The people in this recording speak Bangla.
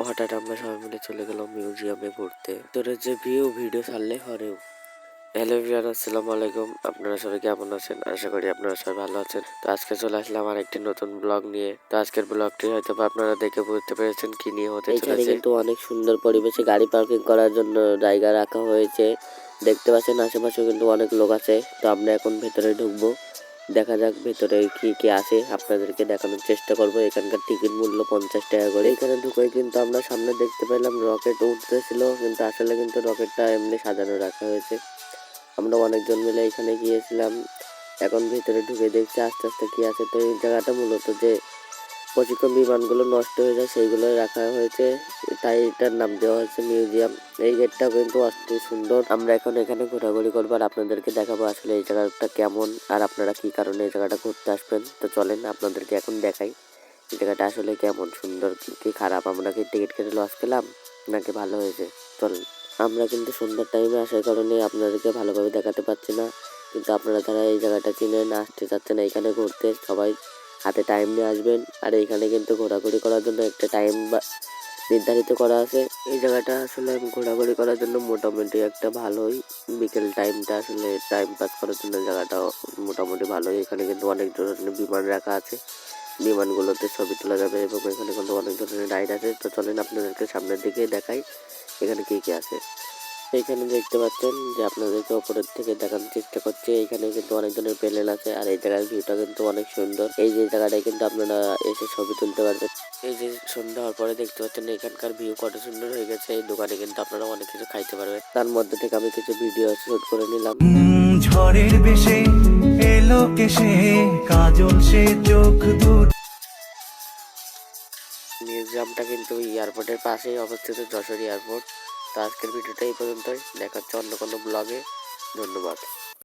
হঠাৎ আমরা সবাই মিলে চলে গেলাম মিউজিয়ামে ঘুরতে। তোর যে ভিডিও ছাড়লে হরেও। হ্যালো এভরিওয়ান, আসসালামু আলাইকুম। আপনারা সবাই কেমন আছেন? আশা করি আপনারা সবাই ভালো আছেন। তো আজকে চলে আসলাম আর একটি নতুন ব্লগ নিয়ে। তো আজকের ব্লগটি হয়তো আপনারা দেখে বুঝতে পেরেছেন কি নিয়ে হতে চলেছে। এখানে কিন্তু অনেক সুন্দর পরিবেশে গাড়ি পার্কিং করার জন্য জায়গা রাখা হয়েছে। দেখতে পাচ্ছেন আশেপাশে কিন্তু অনেক লোক আছে। তো আমরা এখন ভেতরে ঢুকবো, দেখা যাক ভেতরে কি কি আছে, আপনাদেরকে দেখানোর চেষ্টা করব। এখানকার টিকিট মূল্য 50 টাকা করে। এখানে ঢুকে কিন্তু আমরা সামনে দেখতে পেলাম রকেট উঠতেছিল, কিন্তু আসলে কিন্তু রকেটটা এমনি সাজানো রাখা হয়েছে। আমরা অনেকজন মিলে এখানে গিয়েছিলাম। এখন ভিতরে ঢুকে দেখছি আস্তে আস্তে কি আছে। তো এই জায়গাটা মূলত যে প্রশিক্ষণ বিমানগুলো নষ্ট হয়ে যায় সেইগুলো রাখা হয়েছে, তাই এটার নাম দেওয়া হয়েছে মিউজিয়াম। এই গেটটা কিন্তু অতি সুন্দর। আমরা এখন এখানে ঘোরাঘুরি করবো আর আপনাদেরকে দেখাবো আসলে এই জায়গাটা কেমন আর আপনারা কি কারণে এই জায়গাটা ঘুরতে আসবেন। তো চলেন আপনাদেরকে এখন দেখাই এই জায়গাটা আসলে কেমন, সুন্দর কি খারাপ, আমরা কি টিকিট কেটে লস খেলাম নাকি ভালো হয়েছে। চলেন। আমরা কিন্তু সন্ধ্যার টাইমে আসার কারণে আপনাদেরকে ভালোভাবে দেখাতে পারছি না, কিন্তু আপনারা যারা এই জায়গাটা চিনেন, আসতে চাচ্ছেন এইখানে ঘুরতে, সবাই হাতে টাইম নিয়ে আসবেন। আর এইখানে কিন্তু ঘোরাঘুরি করার জন্য একটা টাইম নির্ধারিত করা আছে। এই জায়গাটা আসলে ঘোরাঘুরি করার জন্য মোটামুটি একটা ভালোই, বিকেল টাইমটা আসলে টাইম পাস করার জন্য জায়গাটা মোটামুটি ভালোই। এখানে কিন্তু অনেক ধরনের বিমান রাখা আছে, বিমানগুলোতে ছবি তোলা যাবে এবং এখানে কিন্তু অনেক ধরনের রাইড আছে। তো চলেন আপনাদেরকে সামনের দিকে দেখাই এখানে কি কি আছে। এইখানে দেখতে পাচ্ছেন যে আপনাদেরকে উপরের থেকে দেখানোর চেষ্টা করছে, এখানে কিন্তু অনেক ধরনের প্যানেল আছে আর এই জায়গার ভিউটা কিন্তু অনেক সুন্দর। এই যে জায়গাটায় কিন্তু আপনারা এসে ছবি তুলতে পারবেন। এই যে সন্ধ্যা হওয়ার পরে দেখতে পাচ্ছেন এখানকার ভিউ কত সুন্দর হয়ে গেছে। এই দোকানে কিন্তু আপনারা অনেক কিছু খাইতে পারবেন। তার মধ্যে থেকে আমি কিছু ভিডিও শুট করে নিলাম। ঝড়ের বেশে এলো কেশে কাজল সে চোখ দুটো। মিউজিয়ামটা কিন্তু এয়ারপোর্টের পাশেই অবস্থিত, যশোর এয়ারপোর্ট। তো আজকের ভিডিওটা এই পর্যন্তই, দেখা হচ্ছে অন্য কোনো ব্লগে। ধন্যবাদ।